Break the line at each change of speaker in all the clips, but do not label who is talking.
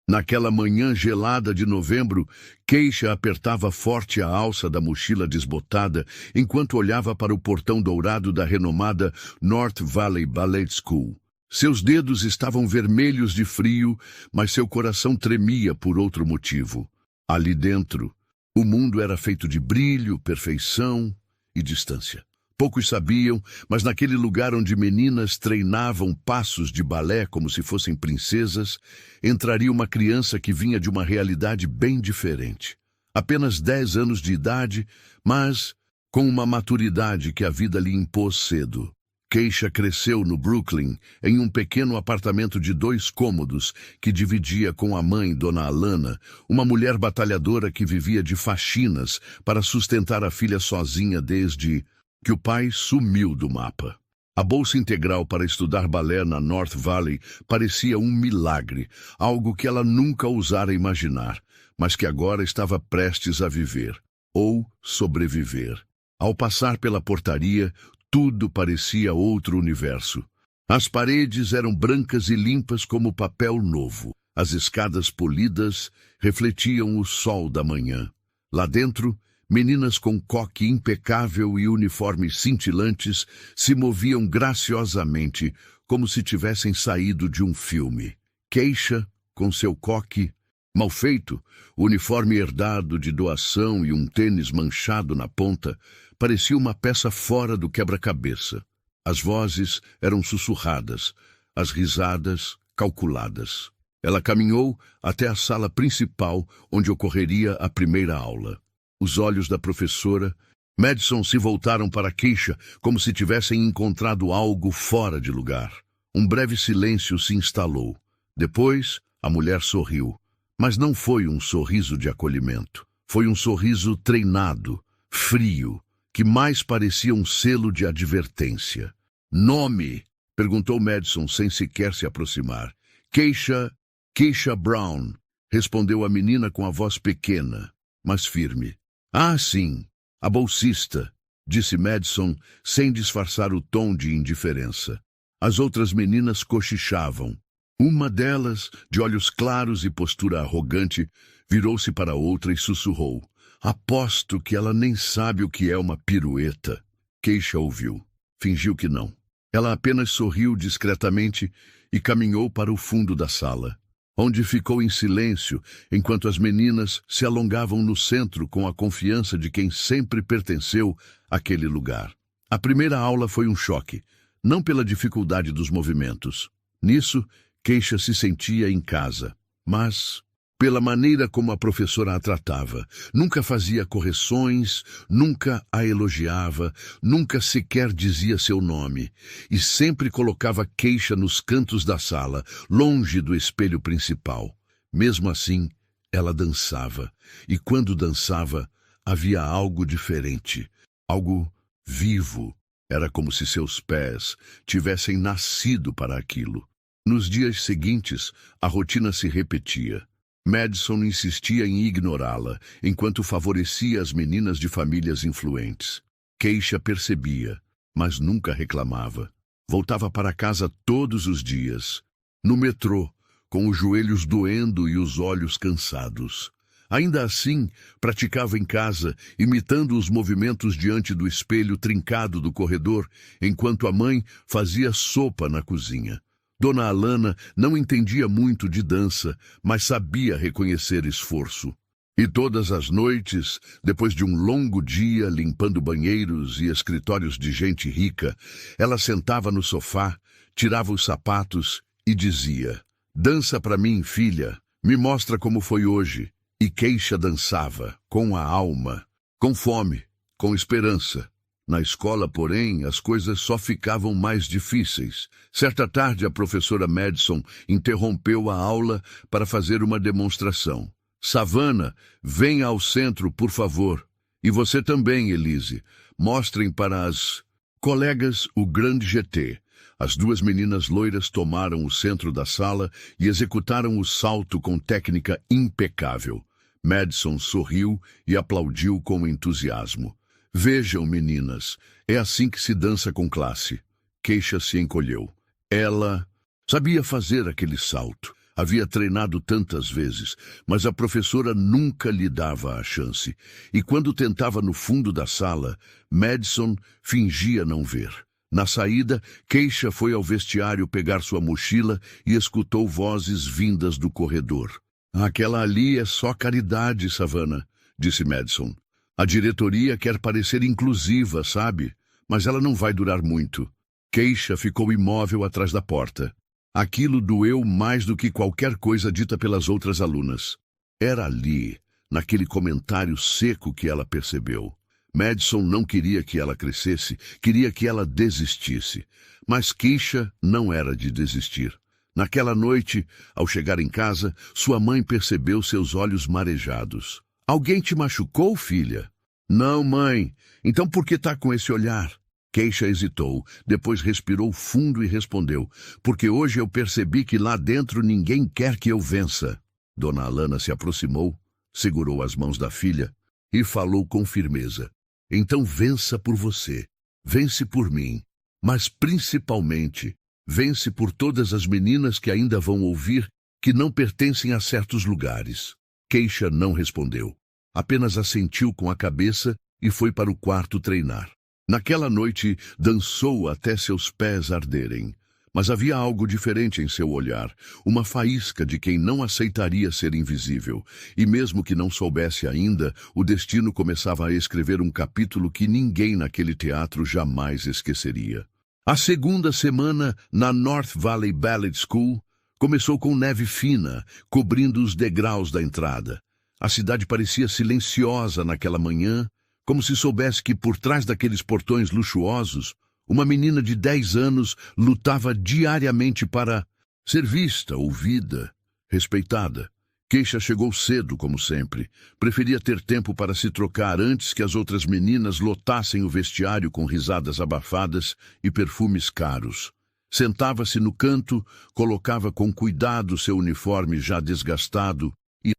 Naquela manhã gelada de novembro, Keisha apertava forte a alça da mochila desbotada enquanto olhava para o portão dourado da renomada North Valley Ballet School. Seus dedos estavam vermelhos de frio, mas seu coração tremia por outro motivo. Ali dentro, o mundo era feito de brilho, perfeição e distância. Poucos sabiam, mas naquele lugar onde meninas treinavam passos de balé como se fossem princesas, entraria uma criança que vinha de uma realidade bem diferente. Apenas 10 anos de idade, mas com uma maturidade que a vida lhe impôs cedo. Keisha cresceu no Brooklyn, em um pequeno apartamento de 2 cômodos que dividia com a mãe, Dona Alana, uma mulher batalhadora que vivia de faxinas para sustentar a filha sozinha desde que o pai sumiu do mapa. A bolsa integral para estudar balé na North Valley parecia um milagre, algo que ela nunca ousara imaginar, mas que agora estava prestes a viver, ou sobreviver. Ao passar pela portaria, tudo parecia outro universo. As paredes eram brancas e limpas como papel novo. As escadas polidas refletiam o sol da manhã. Lá dentro, meninas com coque impecável e uniformes cintilantes se moviam graciosamente, como se tivessem saído de um filme. Keisha, com seu coque mal feito, uniforme herdado de doação e um tênis manchado na ponta, parecia uma peça fora do quebra-cabeça. As vozes eram sussurradas, as risadas calculadas. Ela caminhou até a sala principal, onde ocorreria a primeira aula. Os olhos da professora Madison se voltaram para Keisha como se tivessem encontrado algo fora de lugar. Um breve silêncio se instalou. Depois, a mulher sorriu. Mas não foi um sorriso de acolhimento. Foi um sorriso treinado, frio, que mais parecia um selo de advertência. "Nome?" perguntou Madison sem sequer se aproximar. Keisha Brown", respondeu a menina com a voz pequena, mas firme. "Ah, sim, a bolsista", disse Madison, sem disfarçar o tom de indiferença. As outras meninas cochichavam. Uma delas, de olhos claros e postura arrogante, virou-se para outra e sussurrou: "Aposto que ela nem sabe o que é uma pirueta." Keisha ouviu. Fingiu que não. Ela apenas sorriu discretamente e caminhou para o fundo da sala, onde ficou em silêncio enquanto as meninas se alongavam no centro com a confiança de quem sempre pertenceu àquele lugar. A primeira aula foi um choque, não pela dificuldade dos movimentos. Nisso, Keisha se sentia em casa, mas pela maneira como a professora a tratava. Nunca fazia correções, nunca a elogiava, nunca sequer dizia seu nome, e sempre colocava Keisha nos cantos da sala, longe do espelho principal. Mesmo assim, ela dançava, e quando dançava, havia algo diferente, algo vivo. Era como se seus pés tivessem nascido para aquilo. Nos dias seguintes, a rotina se repetia. Madison insistia em ignorá-la, enquanto favorecia as meninas de famílias influentes. Keisha percebia, mas nunca reclamava. Voltava para casa todos os dias, no metrô, com os joelhos doendo e os olhos cansados. Ainda assim, praticava em casa, imitando os movimentos diante do espelho trincado do corredor, enquanto a mãe fazia sopa na cozinha. Dona Alana não entendia muito de dança, mas sabia reconhecer esforço. E todas as noites, depois de um longo dia limpando banheiros e escritórios de gente rica, ela sentava no sofá, tirava os sapatos e dizia: "Dança para mim, filha, me mostra como foi hoje." E Keisha dançava, com a alma, com fome, com esperança. Na escola, porém, as coisas só ficavam mais difíceis. Certa tarde, a professora Madison interrompeu a aula para fazer uma demonstração. "Savannah, venha ao centro, por favor. E você também, Elise. Mostrem para as colegas o grande GT." As 2 meninas loiras tomaram o centro da sala e executaram o salto com técnica impecável. Madison sorriu e aplaudiu com entusiasmo. "Vejam, meninas, é assim que se dança com classe." Keisha se encolheu. Ela sabia fazer aquele salto. Havia treinado tantas vezes, mas a professora nunca lhe dava a chance. E quando tentava no fundo da sala, Madison fingia não ver. Na saída, Keisha foi ao vestiário pegar sua mochila e escutou vozes vindas do corredor. Aquela ali é só caridade, Savannah, disse Madison. A diretoria quer parecer inclusiva, sabe? Mas ela não vai durar muito. Keisha ficou imóvel atrás da porta. Aquilo doeu mais do que qualquer coisa dita pelas outras alunas. Era ali, naquele comentário seco que ela percebeu. Madison não queria que ela crescesse, queria que ela desistisse. Mas Keisha não era de desistir. Naquela noite, ao chegar em casa, sua mãe percebeu seus olhos marejados. Alguém te machucou, filha? Não, mãe. Então por que tá com esse olhar? Keisha hesitou, depois respirou fundo e respondeu, porque hoje eu percebi que lá dentro ninguém quer que eu vença. Dona Alana se aproximou, segurou as mãos da filha e falou com firmeza. Então vença por você, vence por mim, mas principalmente vence por todas as meninas que ainda vão ouvir que não pertencem a certos lugares. Keisha não respondeu, apenas assentiu com a cabeça e foi para o quarto treinar. Naquela noite, dançou até seus pés arderem. Mas havia algo diferente em seu olhar, uma faísca de quem não aceitaria ser invisível. E mesmo que não soubesse ainda, o destino começava a escrever um capítulo que ninguém naquele teatro jamais esqueceria. A segunda semana, na North Valley Ballet School, começou com neve fina, cobrindo os degraus da entrada. A cidade parecia silenciosa naquela manhã, como se soubesse que por trás daqueles portões luxuosos, uma menina de 10 anos lutava diariamente para ser vista, ouvida, respeitada. Keisha chegou cedo, como sempre. Preferia ter tempo para se trocar antes que as outras meninas lotassem o vestiário com risadas abafadas e perfumes caros. Sentava-se no canto, colocava com cuidado seu uniforme já desgastado e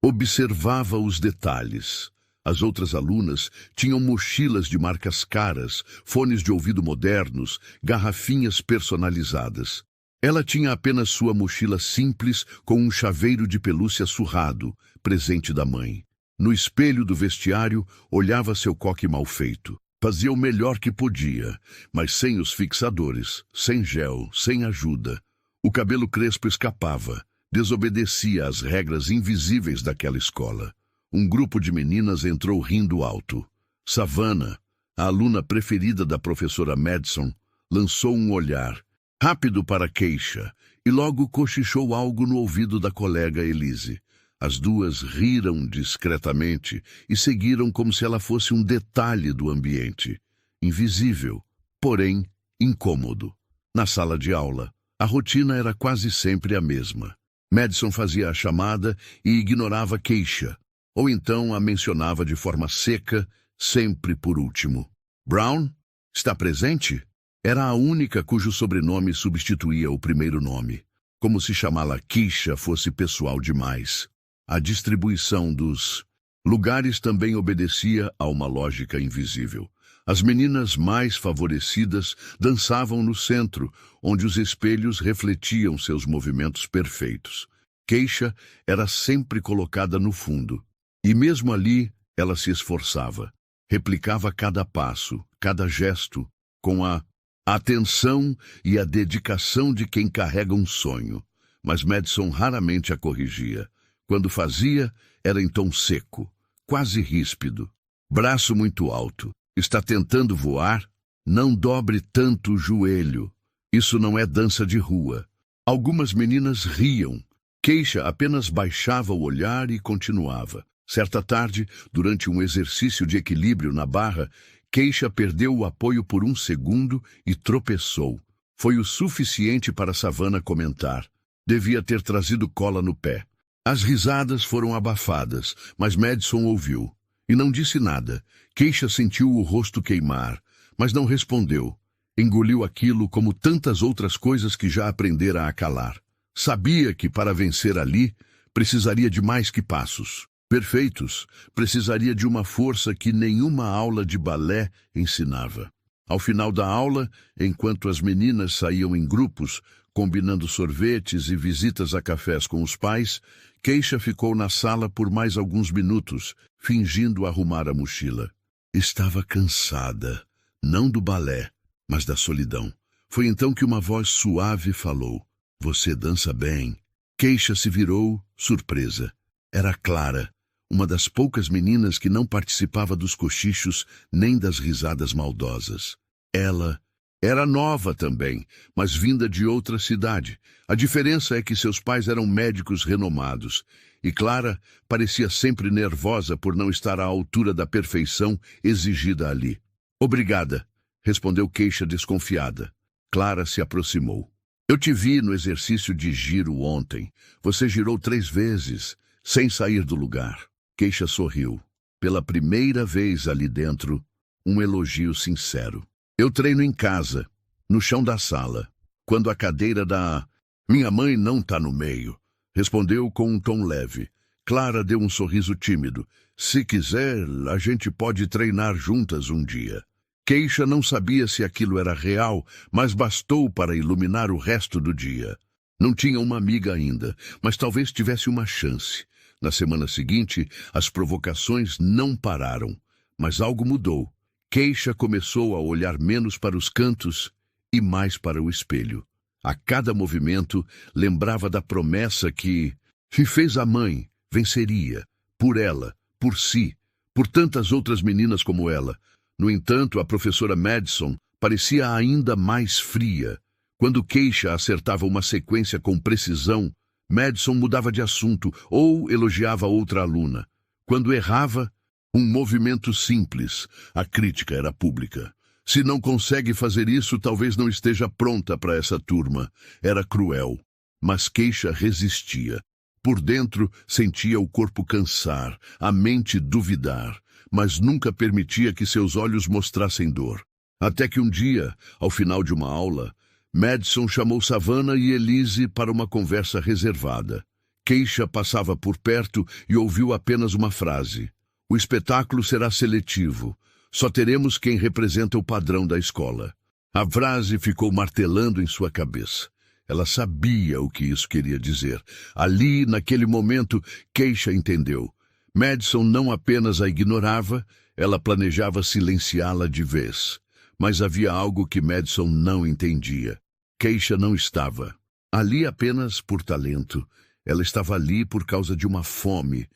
observava os detalhes. As outras alunas tinham mochilas de marcas caras, fones de ouvido modernos, garrafinhas personalizadas. Ela tinha apenas sua mochila simples com um chaveiro de pelúcia surrado, presente da mãe. No espelho do vestiário, olhava seu coque mal feito. Fazia o melhor que podia, mas sem os fixadores, sem gel, sem ajuda. O cabelo crespo escapava, desobedecia às regras invisíveis daquela escola. Um grupo de meninas entrou rindo alto. Savannah, a aluna preferida da professora Madison, lançou um olhar rápido para Keisha e logo cochichou algo no ouvido da colega Elise. As duas riram discretamente e seguiram como se ela fosse um detalhe do ambiente. Invisível, porém incômodo. Na sala de aula, a rotina era quase sempre a mesma. Madison fazia a chamada e ignorava Keisha, ou então a mencionava de forma seca, sempre por último. Brown, está presente? Era a única cujo sobrenome substituía o primeiro nome, como se chamá-la Keisha fosse pessoal demais. A distribuição dos lugares também obedecia a uma lógica invisível. As meninas mais favorecidas dançavam no centro, onde os espelhos refletiam seus movimentos perfeitos. Keisha era sempre colocada no fundo. E mesmo ali, ela se esforçava. Replicava cada passo, cada gesto, com a atenção e a dedicação de quem carrega um sonho. Mas Madison raramente a corrigia. Quando fazia, era em tom seco, quase ríspido. Braço muito alto. Está tentando voar? Não dobre tanto o joelho. Isso não é dança de rua. Algumas meninas riam. Keisha apenas baixava o olhar e continuava. Certa tarde, durante um exercício de equilíbrio na barra, Keisha perdeu o apoio por um segundo e tropeçou. Foi o suficiente para Savannah comentar. Devia ter trazido cola no pé. As risadas foram abafadas, mas Madison ouviu. E não disse nada. Keisha sentiu o rosto queimar, mas não respondeu. Engoliu aquilo como tantas outras coisas que já aprendera a calar. Sabia que para vencer ali, precisaria de mais que passos perfeitos, precisaria de uma força que nenhuma aula de balé ensinava. Ao final da aula, enquanto as meninas saíam em grupos, combinando sorvetes e visitas a cafés com os pais, Keisha ficou na sala por mais alguns minutos, fingindo arrumar a mochila. Estava cansada, não do balé, mas da solidão. Foi então que uma voz suave falou: "Você dança bem." Keisha se virou, surpresa. Era Clara, uma das poucas meninas que não participava dos cochichos nem das risadas maldosas. Ela era nova também, mas vinda de outra cidade. A diferença é que seus pais eram médicos renomados, e Clara parecia sempre nervosa por não estar à altura da perfeição exigida ali. "Obrigada", respondeu Keisha desconfiada. Clara se aproximou. "Eu te vi no exercício de giro ontem. Você girou 3 vezes, sem sair do lugar." Keisha sorriu. Pela primeira vez ali dentro, um elogio sincero. "Eu treino em casa, no chão da sala, quando a cadeira da minha mãe não está no meio", respondeu com um tom leve. Clara deu um sorriso tímido. "Se quiser, a gente pode treinar juntas um dia." Keisha não sabia se aquilo era real, mas bastou para iluminar o resto do dia. Não tinha uma amiga ainda, mas talvez tivesse uma chance. Na semana seguinte, as provocações não pararam, mas algo mudou. Keisha começou a olhar menos para os cantos e mais para o espelho. A cada movimento, lembrava da promessa que fez a mãe, venceria, por ela, por si, por tantas outras meninas como ela. No entanto, a professora Madison parecia ainda mais fria. Quando Keisha acertava uma sequência com precisão, Madison mudava de assunto ou elogiava outra aluna. Quando errava, um movimento simples, a crítica era pública. "Se não consegue fazer isso, talvez não esteja pronta para essa turma." Era cruel, mas Keisha resistia. Por dentro, sentia o corpo cansar, a mente duvidar, mas nunca permitia que seus olhos mostrassem dor. Até que um dia, ao final de uma aula, Madison chamou Savannah e Elise para uma conversa reservada. Keisha passava por perto e ouviu apenas uma frase: "O espetáculo será seletivo. Só teremos quem representa o padrão da escola." A frase ficou martelando em sua cabeça. Ela sabia o que isso queria dizer. Ali, naquele momento, Keisha entendeu. Madison não apenas a ignorava, ela planejava silenciá-la de vez. Mas havia algo que Madison não entendia. Keisha não estava ali apenas por talento. Ela estava ali por causa de uma fome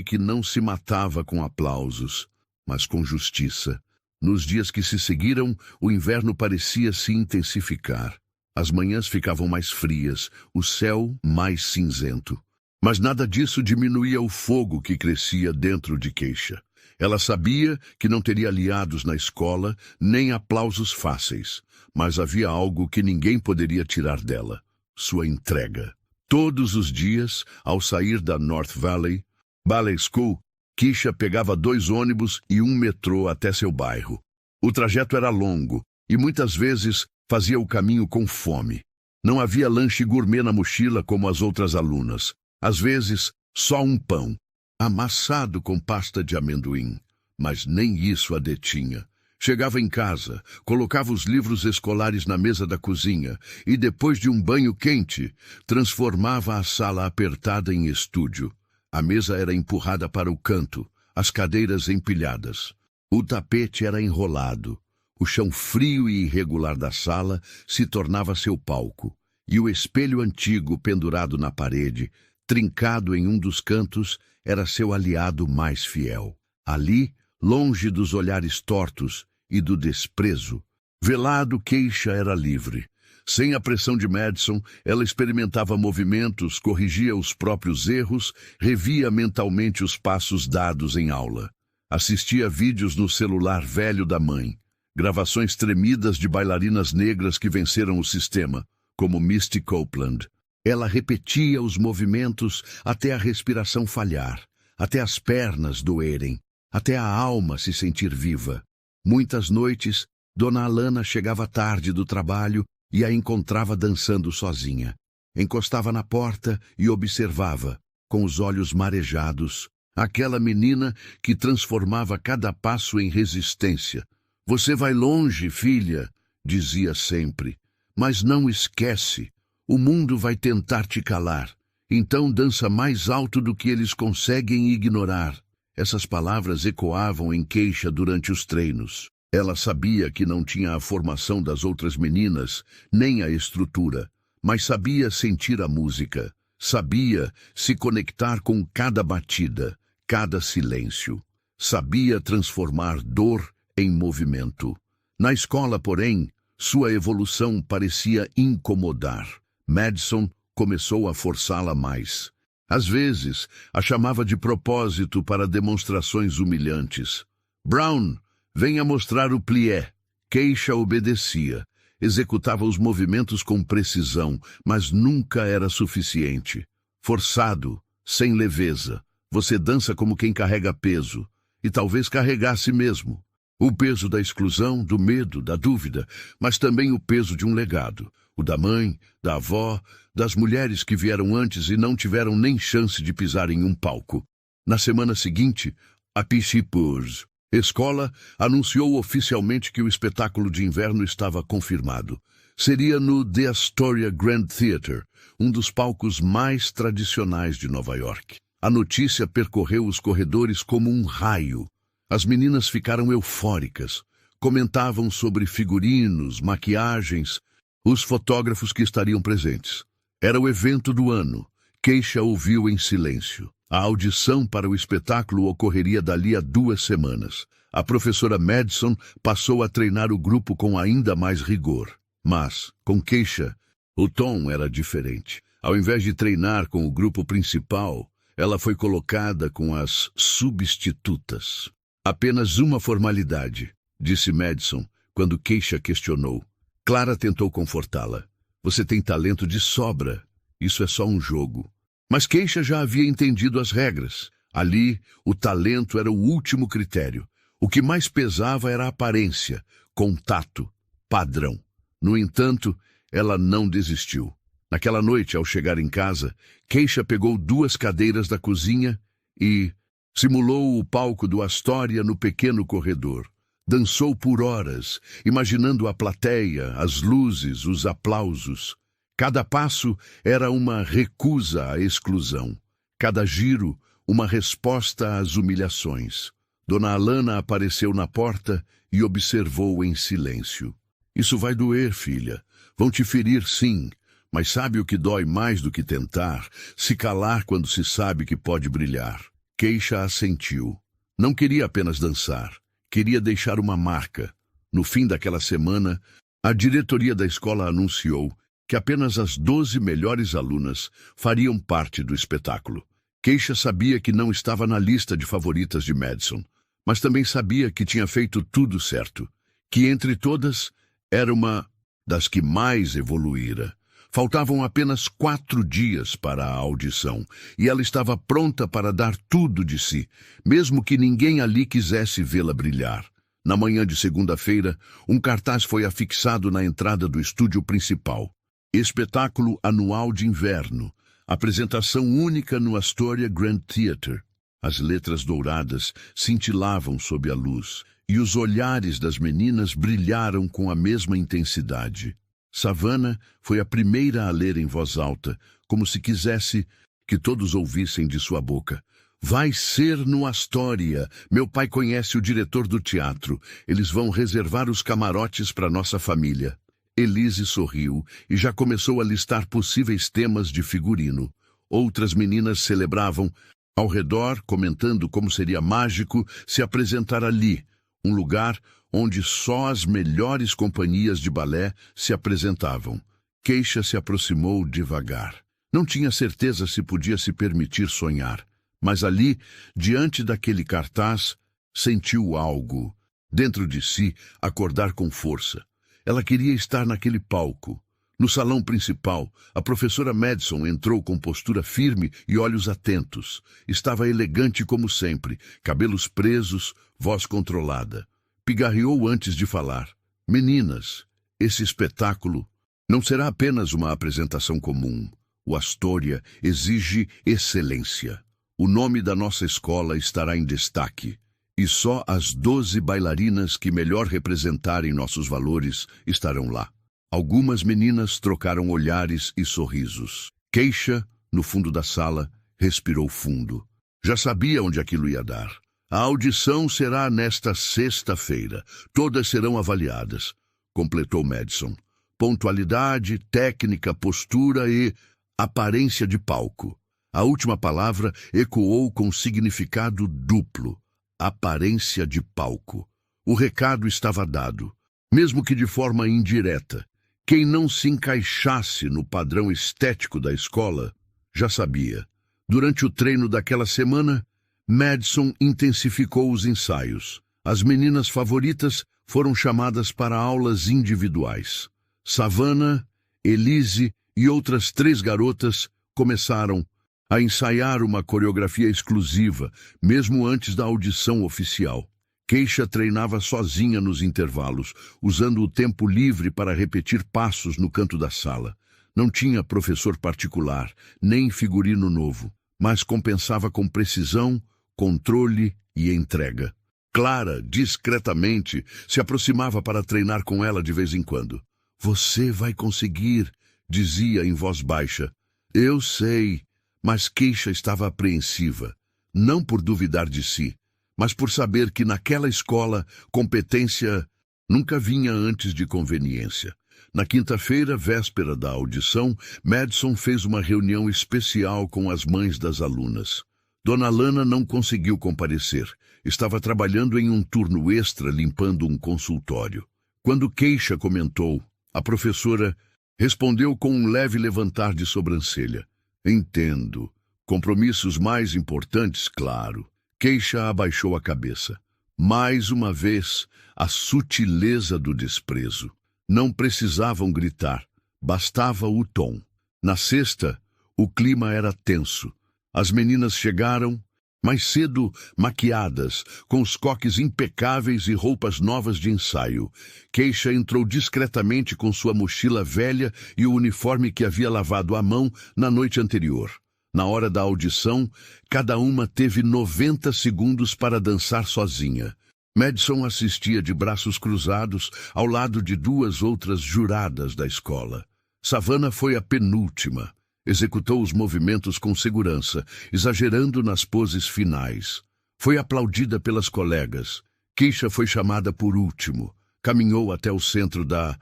que não se matava com aplausos, mas com justiça. Nos dias que se seguiram, o inverno parecia se intensificar. As manhãs ficavam mais frias, o céu mais cinzento. Mas nada disso diminuía o fogo que crescia dentro de Keisha. Ela sabia que não teria aliados na escola, nem aplausos fáceis, mas havia algo que ninguém poderia tirar dela: sua entrega. Todos os dias, ao sair da North Valley Ballet School, Keisha pegava 2 ônibus e um metrô até seu bairro. O trajeto era longo e muitas vezes fazia o caminho com fome. Não havia lanche gourmet na mochila como as outras alunas. Às vezes, só um pão, amassado com pasta de amendoim, mas nem isso a detinha. Chegava em casa, colocava os livros escolares na mesa da cozinha e, depois de um banho quente, transformava a sala apertada em estúdio. A mesa era empurrada para o canto, as cadeiras empilhadas. O tapete era enrolado. O chão frio e irregular da sala se tornava seu palco, e o espelho antigo pendurado na parede, trincado em um dos cantos, era seu aliado mais fiel. Ali, longe dos olhares tortos e do desprezo, velado, Keisha era livre. Sem a pressão de Madison, ela experimentava movimentos, corrigia os próprios erros, revia mentalmente os passos dados em aula. Assistia vídeos no celular velho da mãe, gravações tremidas de bailarinas negras que venceram o sistema, como Misty Copeland. Ela repetia os movimentos até a respiração falhar, até as pernas doerem, até a alma se sentir viva. Muitas noites, Dona Alana chegava tarde do trabalho e a encontrava dançando sozinha. Encostava na porta e observava, com os olhos marejados, aquela menina que transformava cada passo em resistência, Você vai longe, filha, dizia sempre. Mas não esquece, o mundo vai tentar te calar. Então dança mais alto do que eles conseguem ignorar. Essas palavras ecoavam em Keisha durante os treinos. Ela sabia que não tinha a formação das outras meninas, nem a estrutura, mas sabia sentir a música, sabia se conectar com cada batida, cada silêncio. Sabia transformar dor em movimento. Na escola, porém, sua evolução parecia incomodar. Madison começou a forçá-la mais. Às vezes, a chamava de propósito para demonstrações humilhantes. Brown, venha mostrar o plié. Keisha obedecia. Executava os movimentos com precisão, mas nunca era suficiente. Forçado, sem leveza. Você dança como quem carrega peso. E talvez carregasse mesmo. O peso da exclusão, do medo, da dúvida, mas também o peso de um legado. O da mãe, da avó, das mulheres que vieram antes e não tiveram nem chance de pisar em um palco. Na semana seguinte, a Pittsburgh Escola anunciou oficialmente que o espetáculo de inverno estava confirmado. Seria no The Astoria Grand Theatre, um dos palcos mais tradicionais de Nova York. A notícia percorreu os corredores como um raio. As meninas ficaram eufóricas. Comentavam sobre figurinos, maquiagens, os fotógrafos que estariam presentes. Era o evento do ano. Keisha ouviu em silêncio. A audição para o espetáculo ocorreria dali a 2 semanas. A professora Madison passou a treinar o grupo com ainda mais rigor. Mas, com Keisha, o tom era diferente. Ao invés de treinar com o grupo principal, ela foi colocada com as substitutas. Apenas uma formalidade, disse Madison, quando Keisha questionou. Clara tentou confortá-la. Você tem talento de sobra. Isso é só um jogo. Mas Keisha já havia entendido as regras. Ali, o talento era o último critério. O que mais pesava era a aparência, contato, padrão. No entanto, ela não desistiu. Naquela noite, ao chegar em casa, Keisha pegou 2 cadeiras da cozinha e simulou o palco do Astoria no pequeno corredor. Dançou por horas, imaginando a plateia, as luzes, os aplausos. Cada passo era uma recusa à exclusão. Cada giro, uma resposta às humilhações. Dona Alana apareceu na porta e observou em silêncio. Isso vai doer, filha. Vão te ferir, sim. Mas sabe o que dói mais do que tentar? Se calar quando se sabe que pode brilhar. Keisha assentiu. Não queria apenas dançar. Queria deixar uma marca. No fim daquela semana, a diretoria da escola anunciou que apenas as 12 melhores alunas fariam parte do espetáculo. Keisha sabia que não estava na lista de favoritas de Madison, mas também sabia que tinha feito tudo certo, que entre todas era uma das que mais evoluíra. Faltavam apenas 4 dias para a audição, e ela estava pronta para dar tudo de si, mesmo que ninguém ali quisesse vê-la brilhar. Na manhã de segunda-feira, um cartaz foi afixado na entrada do estúdio principal. Espetáculo anual de inverno. Apresentação única no Astoria Grand Theatre. As letras douradas cintilavam sob a luz, e os olhares das meninas brilharam com a mesma intensidade. Savannah foi a primeira a ler em voz alta, como se quisesse que todos ouvissem de sua boca. Vai ser no Astoria. Meu pai conhece o diretor do teatro. Eles vão reservar os camarotes para nossa família. Elise sorriu e já começou a listar possíveis temas de figurino. Outras meninas celebravam ao redor, comentando como seria mágico se apresentar ali, um lugar onde só as melhores companhias de balé se apresentavam. Keisha se aproximou devagar. Não tinha certeza se podia se permitir sonhar, mas ali, diante daquele cartaz, sentiu algo, dentro de si, acordar com força. Ela queria estar naquele palco. No salão principal, a professora Madison entrou com postura firme e olhos atentos. Estava elegante como sempre, cabelos presos, voz controlada. Pigarreou antes de falar. Meninas, esse espetáculo não será apenas uma apresentação comum. O Astoria exige excelência. O nome da nossa escola estará em destaque. E só as 12 bailarinas que melhor representarem nossos valores estarão lá. Algumas meninas trocaram olhares e sorrisos. Keisha, no fundo da sala, respirou fundo. Já sabia onde aquilo ia dar. A audição será nesta sexta-feira. Todas serão avaliadas, completou Madison. Pontualidade, técnica, postura e aparência de palco. A última palavra ecoou com significado duplo. Aparência de palco. O recado estava dado, mesmo que de forma indireta. Quem não se encaixasse no padrão estético da escola já sabia. Durante o treino daquela semana, Madison intensificou os ensaios. As meninas favoritas foram chamadas para aulas individuais. Savannah, Elise e outras 3 garotas começaram a ensaiar uma coreografia exclusiva, mesmo antes da audição oficial. Keisha treinava sozinha nos intervalos, usando o tempo livre para repetir passos no canto da sala. Não tinha professor particular, nem figurino novo, mas compensava com precisão, controle e entrega. Clara, discretamente, se aproximava para treinar com ela de vez em quando. "Você vai conseguir", dizia em voz baixa. "Eu sei." Mas Keisha estava apreensiva, não por duvidar de si, mas por saber que naquela escola competência nunca vinha antes de conveniência. Na quinta-feira, véspera da audição, Madison fez uma reunião especial com as mães das alunas. Dona Lana não conseguiu comparecer. Estava trabalhando em um turno extra limpando um consultório. Quando Keisha comentou, a professora respondeu com um leve levantar de sobrancelha. "Entendo. Compromissos mais importantes, claro." Keisha abaixou a cabeça. Mais uma vez, a sutileza do desprezo. Não precisavam gritar, bastava o tom. Na sexta, o clima era tenso. As meninas chegaram mais cedo, maquiadas, com os coques impecáveis e roupas novas de ensaio. Keisha entrou discretamente com sua mochila velha e o uniforme que havia lavado à mão na noite anterior. Na hora da audição, cada uma teve 90 segundos para dançar sozinha. Madison assistia de braços cruzados ao lado de 2 outras juradas da escola. Savannah foi a penúltima. Executou os movimentos com segurança, exagerando nas poses finais. Foi aplaudida pelas colegas. Keisha foi chamada por último. Caminhou até o centro da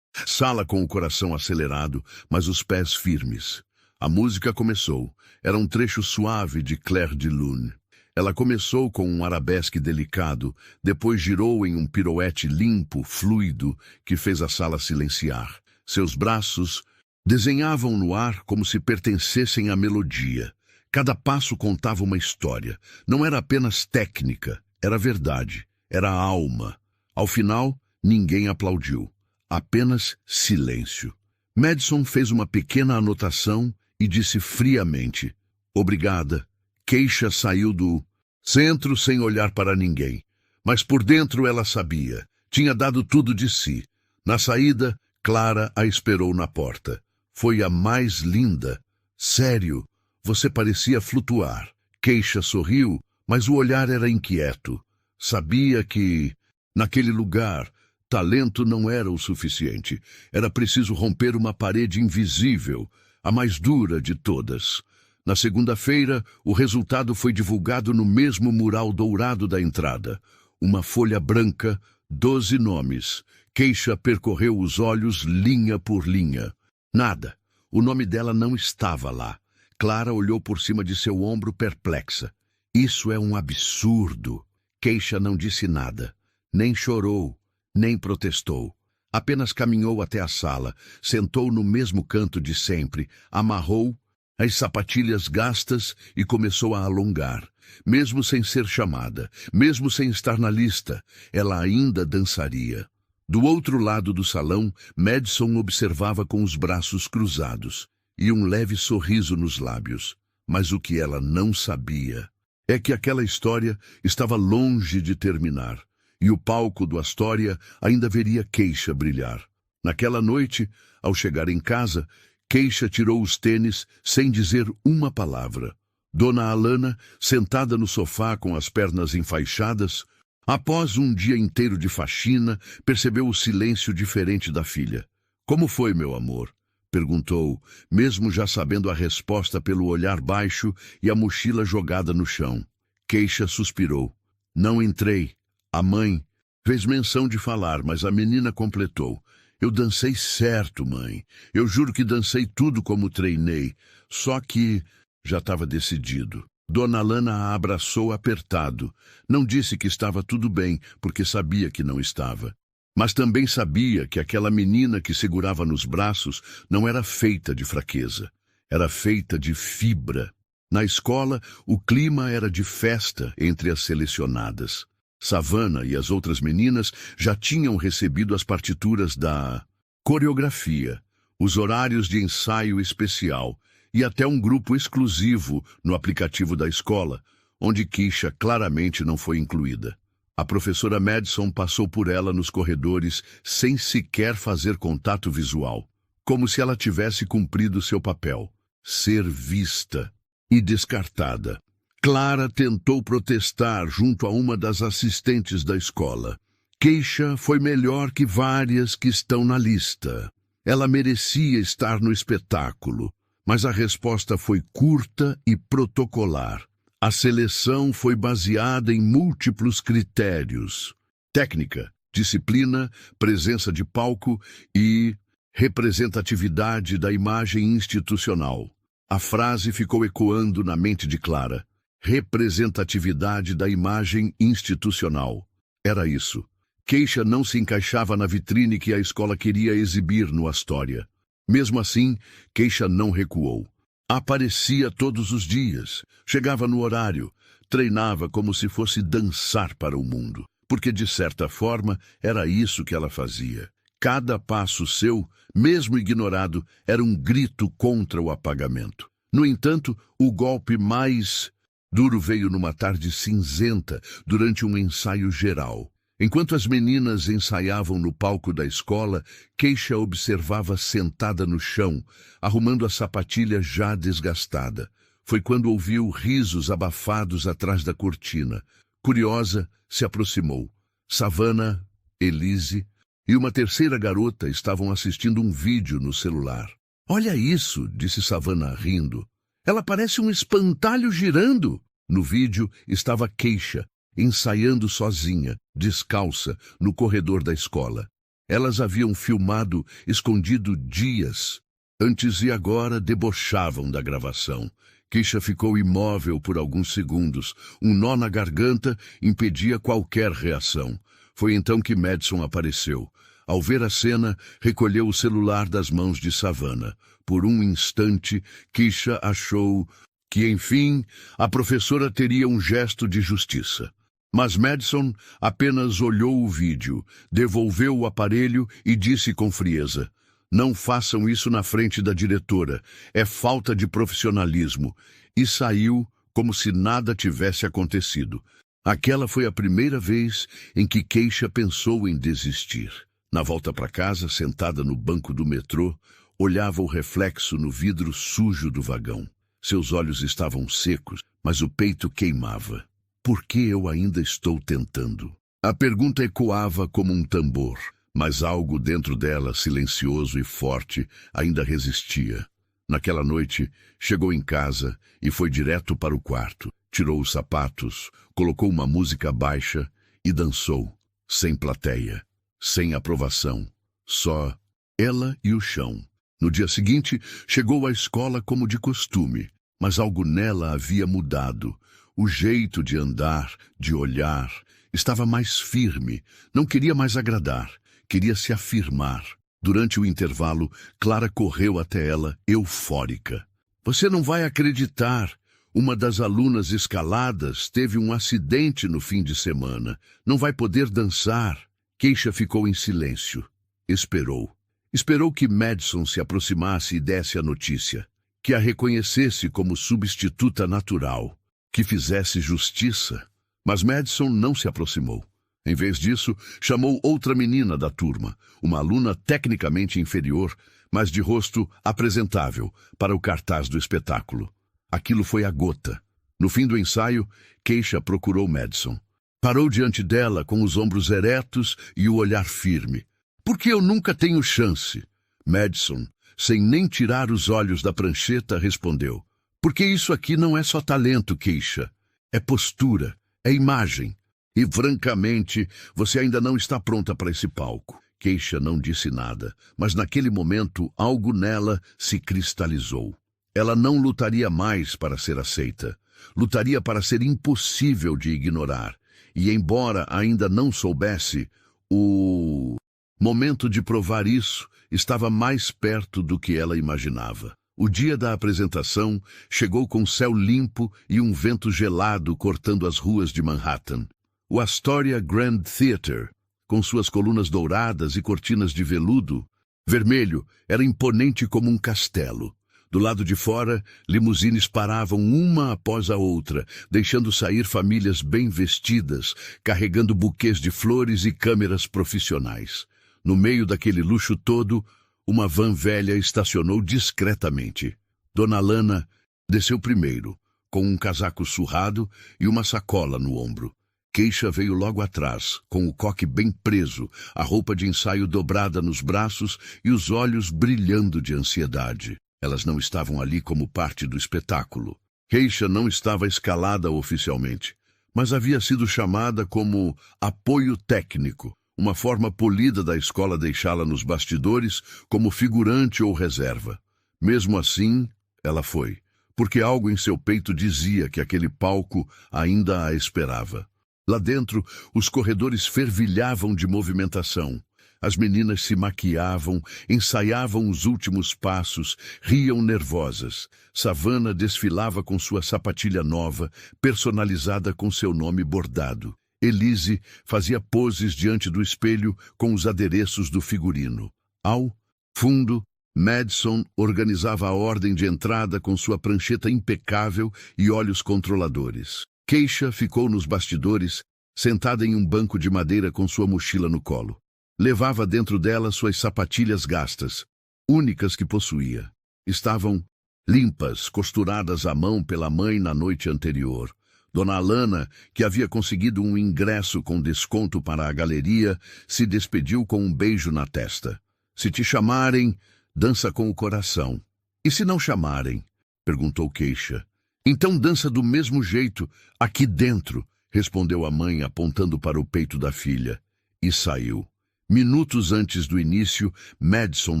sala com o coração acelerado, mas os pés firmes. A música começou. Era um trecho suave de Clair de Lune. Ela começou com um arabesque delicado, depois girou em um pirouete limpo, fluido, que fez a sala silenciar. Seus braços desenhavam no ar como se pertencessem à melodia. Cada passo contava uma história. Não era apenas técnica, era verdade, era alma. Ao final, ninguém aplaudiu. Apenas silêncio. Madison fez uma pequena anotação e disse friamente, "Obrigada." Keisha saiu do centro sem olhar para ninguém. Mas por dentro ela sabia. Tinha dado tudo de si. Na saída, Clara a esperou na porta. Foi a mais linda. "Sério, você parecia flutuar." Keisha sorriu, mas o olhar era inquieto. Sabia que, naquele lugar, talento não era o suficiente. Era preciso romper uma parede invisível, a mais dura de todas. Na segunda-feira, o resultado foi divulgado no mesmo mural dourado da entrada. Uma folha branca, 12 nomes. Keisha percorreu os olhos linha por linha. Nada. O nome dela não estava lá. Clara olhou por cima de seu ombro perplexa. "Isso é um absurdo." Keisha não disse nada. Nem chorou, nem protestou. Apenas caminhou até a sala, sentou no mesmo canto de sempre, amarrou as sapatilhas gastas e começou a alongar. Mesmo sem ser chamada, mesmo sem estar na lista, ela ainda dançaria. Do outro lado do salão, Madison observava com os braços cruzados e um leve sorriso nos lábios. Mas o que ela não sabia é que aquela história estava longe de terminar, e o palco do Astoria ainda veria Keisha brilhar. Naquela noite, ao chegar em casa, Keisha tirou os tênis sem dizer uma palavra. Dona Alana, sentada no sofá com as pernas enfaixadas, Após um dia inteiro de faxina, percebeu o silêncio diferente da filha. "Como foi, meu amor?" perguntou, mesmo já sabendo a resposta pelo olhar baixo e a mochila jogada no chão. Keisha suspirou. "Não entrei. A mãe fez menção de falar, mas a menina completou. Eu dancei certo, mãe. Eu juro que dancei tudo como treinei. Só que já estava decidido." Dona Lana a abraçou apertado. Não disse que estava tudo bem, porque sabia que não estava. Mas também sabia que aquela menina que segurava nos braços não era feita de fraqueza. Era feita de fibra. Na escola, o clima era de festa entre as selecionadas. Savannah e as outras meninas já tinham recebido as partituras da coreografia, os horários de ensaio especial e até um grupo exclusivo no aplicativo da escola, onde Keisha claramente não foi incluída. A professora Madison passou por ela nos corredores sem sequer fazer contato visual, como se ela tivesse cumprido seu papel, ser vista e descartada. Clara tentou protestar junto a uma das assistentes da escola. Keisha foi melhor que várias que estão na lista. Ela merecia estar no espetáculo, mas a resposta foi curta e protocolar. A seleção foi baseada em múltiplos critérios: técnica, disciplina, presença de palco e representatividade da imagem institucional. A frase ficou ecoando na mente de Clara. Representatividade da imagem institucional. Era isso. Keisha não se encaixava na vitrine que a escola queria exibir no Astoria. Mesmo assim, Keisha não recuou. Aparecia todos os dias, chegava no horário, treinava como se fosse dançar para o mundo, porque de certa forma era isso que ela fazia. Cada passo seu, mesmo ignorado, era um grito contra o apagamento. No entanto, o golpe mais duro veio numa tarde cinzenta, durante um ensaio geral. Enquanto as meninas ensaiavam no palco da escola, Keisha observava sentada no chão, arrumando a sapatilha já desgastada. Foi quando ouviu risos abafados atrás da cortina. Curiosa, se aproximou. Savannah, Elise e uma terceira garota estavam assistindo um vídeo no celular. "Olha isso", disse Savannah rindo. "Ela parece um espantalho girando." No vídeo estava Keisha, ensaiando sozinha, descalça, no corredor da escola. Elas haviam filmado escondido dias antes e agora debochavam da gravação. Keisha ficou imóvel por alguns segundos. Um nó na garganta impedia qualquer reação. Foi então que Madison apareceu. Ao ver a cena, recolheu o celular das mãos de Savannah. Por um instante, Keisha achou que, enfim, a professora teria um gesto de justiça. Mas Madison apenas olhou o vídeo, devolveu o aparelho e disse com frieza: "Não façam isso na frente da diretora. É falta de profissionalismo." E saiu como se nada tivesse acontecido. Aquela foi a primeira vez em que Keisha pensou em desistir. Na volta para casa, sentada no banco do metrô, olhava o reflexo no vidro sujo do vagão. Seus olhos estavam secos, mas o peito queimava. Por que eu ainda estou tentando? A pergunta ecoava como um tambor, mas algo dentro dela, silencioso e forte, ainda resistia. Naquela noite, chegou em casa e foi direto para o quarto. Tirou os sapatos, colocou uma música baixa e dançou, sem plateia, sem aprovação, só ela e o chão. No dia seguinte, chegou à escola como de costume, mas algo nela havia mudado. O jeito de andar, de olhar, estava mais firme. Não queria mais agradar, queria se afirmar. Durante o intervalo, Clara correu até ela, eufórica. "Você não vai acreditar. Uma das alunas escaladas teve um acidente no fim de semana. Não vai poder dançar." Keisha ficou em silêncio. Esperou. Esperou que Madison se aproximasse e desse a notícia, que a reconhecesse como substituta natural, que fizesse justiça. Mas Madison não se aproximou. Em vez disso, chamou outra menina da turma, uma aluna tecnicamente inferior, mas de rosto apresentável, para o cartaz do espetáculo. Aquilo foi a gota. No fim do ensaio, Keisha procurou Madison. Parou diante dela com os ombros eretos e o olhar firme. Porque eu nunca tenho chance. Madison, sem nem tirar os olhos da prancheta, respondeu. Porque isso aqui não é só talento, Keisha. É postura, é imagem. E, francamente, você ainda não está pronta para esse palco. Keisha não disse nada, mas naquele momento algo nela se cristalizou. Ela não lutaria mais para ser aceita. Lutaria para ser impossível de ignorar. E, embora ainda não soubesse, o momento de provar isso estava mais perto do que ela imaginava. O dia da apresentação chegou com céu limpo e um vento gelado cortando as ruas de Manhattan. O Astoria Grand Theatre, com suas colunas douradas e cortinas de veludo vermelho, era imponente como um castelo. Do lado de fora, limusines paravam uma após a outra, deixando sair famílias bem vestidas, carregando buquês de flores e câmeras profissionais. No meio daquele luxo todo, uma van velha estacionou discretamente. Dona Lana desceu primeiro, com um casaco surrado e uma sacola no ombro. Keisha veio logo atrás, com o coque bem preso, a roupa de ensaio dobrada nos braços e os olhos brilhando de ansiedade. Elas não estavam ali como parte do espetáculo. Keisha não estava escalada oficialmente, mas havia sido chamada como apoio técnico, uma forma polida da escola deixá-la nos bastidores como figurante ou reserva. Mesmo assim, ela foi, porque algo em seu peito dizia que aquele palco ainda a esperava. Lá dentro, os corredores fervilhavam de movimentação. As meninas se maquiavam, ensaiavam os últimos passos, riam nervosas. Savannah desfilava com sua sapatilha nova, personalizada com seu nome bordado. Elise fazia poses diante do espelho com os adereços do figurino. Ao fundo, Madison organizava a ordem de entrada com sua prancheta impecável e olhos controladores. Keisha ficou nos bastidores, sentada em um banco de madeira com sua mochila no colo. Levava dentro dela suas sapatilhas gastas, únicas que possuía. Estavam limpas, costuradas à mão pela mãe na noite anterior. Dona Alana, que havia conseguido um ingresso com desconto para a galeria, se despediu com um beijo na testa. Se te chamarem, dança com o coração. E se não chamarem? Perguntou Keisha. Então dança do mesmo jeito, aqui dentro, respondeu a mãe apontando para o peito da filha. E saiu. Minutos antes do início, Madison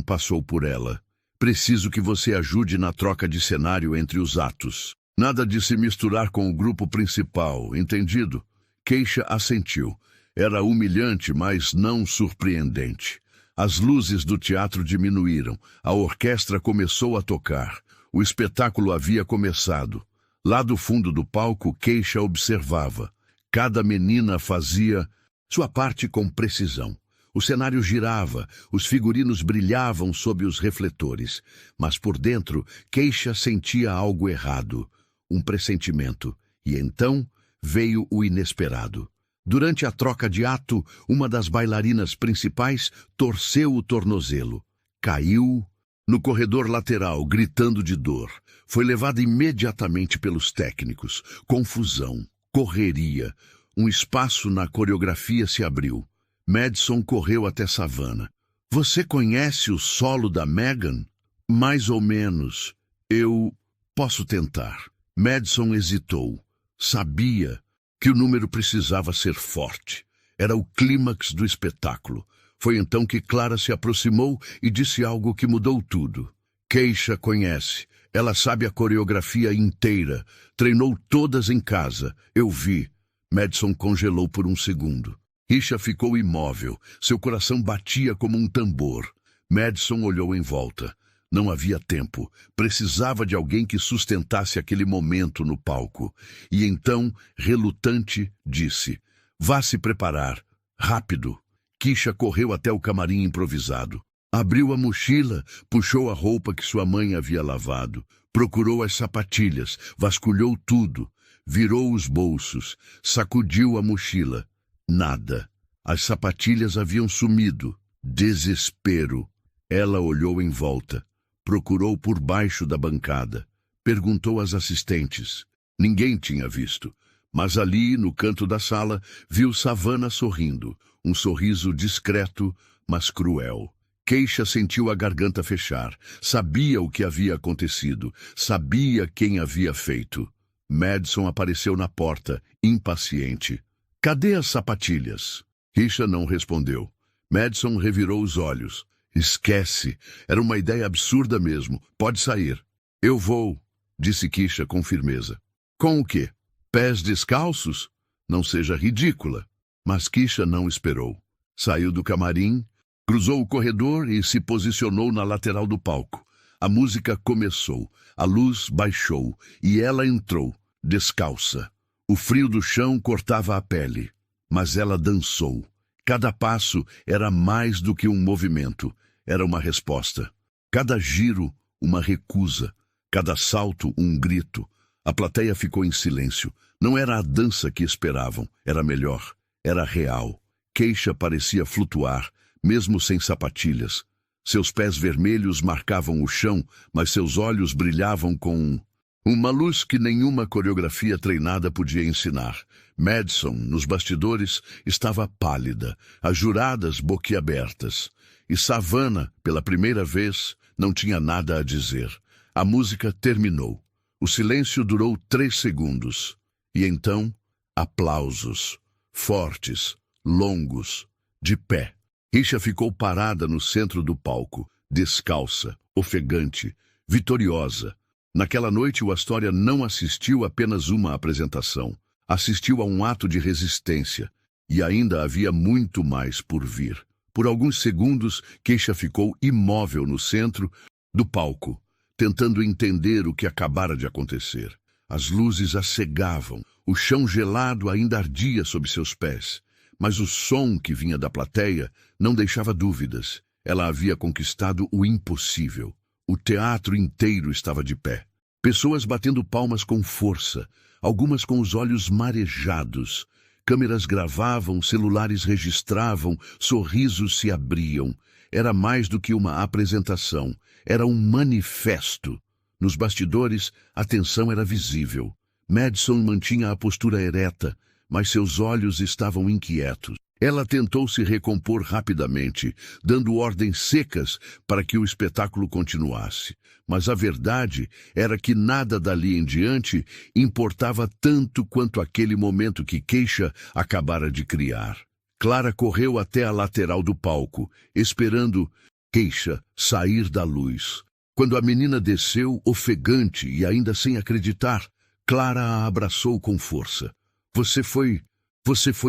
passou por ela. Preciso que você ajude na troca de cenário entre os atos. Nada de se misturar com o grupo principal, entendido? Keisha assentiu. Era humilhante, mas não surpreendente. As luzes do teatro diminuíram. A orquestra começou a tocar. O espetáculo havia começado. Lá do fundo do palco, Keisha observava. Cada menina fazia sua parte com precisão. O cenário girava, os figurinos brilhavam sob os refletores. Mas por dentro, Keisha sentia algo errado. Um pressentimento. E então veio o inesperado. Durante a troca de ato, uma das bailarinas principais torceu o tornozelo. Caiu no corredor lateral, gritando de dor. Foi levada imediatamente pelos técnicos. Confusão, correria. Um espaço na coreografia se abriu. Madison correu até Savannah. Você conhece o solo da Megan? Mais ou menos. Eu posso tentar. Madison hesitou. Sabia que o número precisava ser forte. Era o clímax do espetáculo. Foi então que Clara se aproximou e disse algo que mudou tudo. Keisha conhece. Ela sabe a coreografia inteira. Treinou todas em casa. Eu vi. Madison congelou por um segundo. Keisha ficou imóvel. Seu coração batia como um tambor. Madison olhou em volta. Não havia tempo. Precisava de alguém que sustentasse aquele momento no palco. E então, relutante, disse: Vá se preparar. Rápido. Keisha correu até o camarim improvisado. Abriu a mochila, puxou a roupa que sua mãe havia lavado. Procurou as sapatilhas, vasculhou tudo. Virou os bolsos, sacudiu a mochila. Nada. As sapatilhas haviam sumido. Desespero. Ela olhou em volta. Procurou por baixo da bancada. Perguntou às assistentes. Ninguém tinha visto. Mas ali, no canto da sala, viu Savannah sorrindo, um sorriso discreto, mas cruel. Keisha sentiu a garganta fechar. Sabia o que havia acontecido. Sabia quem havia feito. Madison apareceu na porta, impaciente. Cadê as sapatilhas? Keisha não respondeu. Madison revirou os olhos. Esquece. Era uma ideia absurda mesmo. Pode sair. Eu vou, disse Keisha com firmeza. Com o quê? Pés descalços? Não seja ridícula. Mas Keisha não esperou. Saiu do camarim, cruzou o corredor e se posicionou na lateral do palco. A música começou, a luz baixou e ela entrou, descalça. O frio do chão cortava a pele, mas ela dançou. Cada passo era mais do que um movimento, era uma resposta. Cada giro, uma recusa. Cada salto, um grito. A plateia ficou em silêncio. Não era a dança que esperavam, era melhor, era real. Keisha parecia flutuar, mesmo sem sapatilhas. Seus pés vermelhos marcavam o chão, mas seus olhos brilhavam com uma luz que nenhuma coreografia treinada podia ensinar. Madison, nos bastidores, estava pálida, as juradas boquiabertas. E Savannah, pela primeira vez, não tinha nada a dizer. A música terminou. O silêncio durou 3 segundos. E então, aplausos. Fortes, longos, de pé. Keisha ficou parada no centro do palco, descalça, ofegante, vitoriosa. Naquela noite, o Astoria não assistiu apenas uma apresentação. Assistiu a um ato de resistência. E ainda havia muito mais por vir. Por alguns segundos, Keisha ficou imóvel no centro do palco, tentando entender o que acabara de acontecer. As luzes a cegavam, o chão gelado ainda ardia sob seus pés. Mas o som que vinha da plateia não deixava dúvidas. Ela havia conquistado o impossível. O teatro inteiro estava de pé. Pessoas batendo palmas com força, algumas com os olhos marejados. Câmeras gravavam, celulares registravam, sorrisos se abriam. Era mais do que uma apresentação, era um manifesto. Nos bastidores, a tensão era visível. Madison mantinha a postura ereta, mas seus olhos estavam inquietos. Ela tentou se recompor rapidamente, dando ordens secas para que o espetáculo continuasse. Mas a verdade era que nada dali em diante importava tanto quanto aquele momento que Keisha acabara de criar. Clara correu até a lateral do palco, esperando Keisha sair da luz. Quando a menina desceu, ofegante e ainda sem acreditar, Clara a abraçou com força. Você foi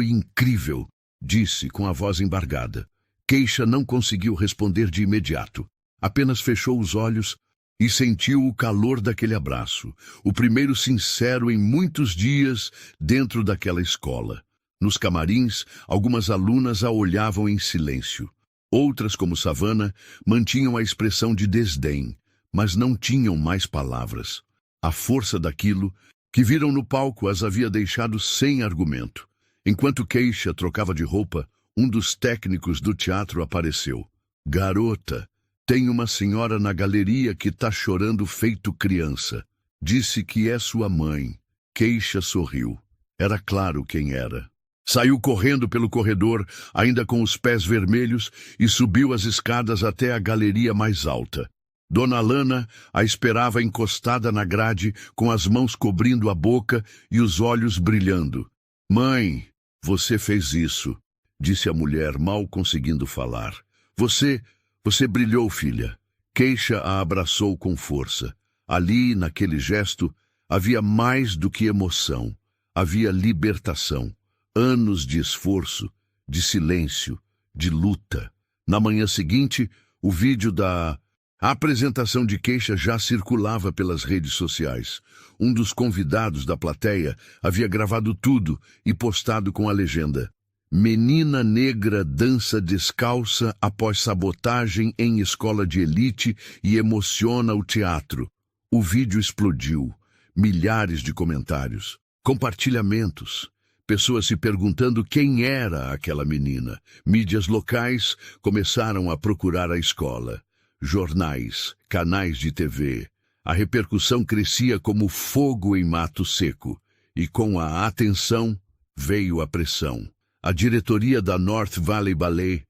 incrível, disse com a voz embargada. Keisha não conseguiu responder de imediato. Apenas fechou os olhos e sentiu o calor daquele abraço, o primeiro sincero em muitos dias dentro daquela escola. Nos camarins, algumas alunas a olhavam em silêncio. Outras, como Savannah, mantinham a expressão de desdém, mas não tinham mais palavras. A força daquilo que viram no palco as havia deixado sem argumento. Enquanto Keisha trocava de roupa, um dos técnicos do teatro apareceu. Garota, tem uma senhora na galeria que tá chorando feito criança. Disse que é sua mãe. Keisha sorriu. Era claro quem era. Saiu correndo pelo corredor, ainda com os pés vermelhos, e subiu as escadas até a galeria mais alta. Dona Lana a esperava encostada na grade, com as mãos cobrindo a boca e os olhos brilhando. Mãe, você fez isso, disse a mulher, mal conseguindo falar. Você brilhou, filha. Keisha a abraçou com força. Ali, naquele gesto, havia mais do que emoção. Havia libertação. Anos de esforço, de silêncio, de luta. Na manhã seguinte, o vídeo da apresentação de Keisha já circulava pelas redes sociais. Um dos convidados da plateia havia gravado tudo e postado com a legenda: Menina negra dança descalça após sabotagem em escola de elite e emociona o teatro. O vídeo explodiu. Milhares de comentários, compartilhamentos. Pessoas se perguntando quem era aquela menina. Mídias locais começaram a procurar a escola. Jornais, canais de TV. A repercussão crescia como fogo em mato seco. E com a atenção veio a pressão. A diretoria da North Valley Ballet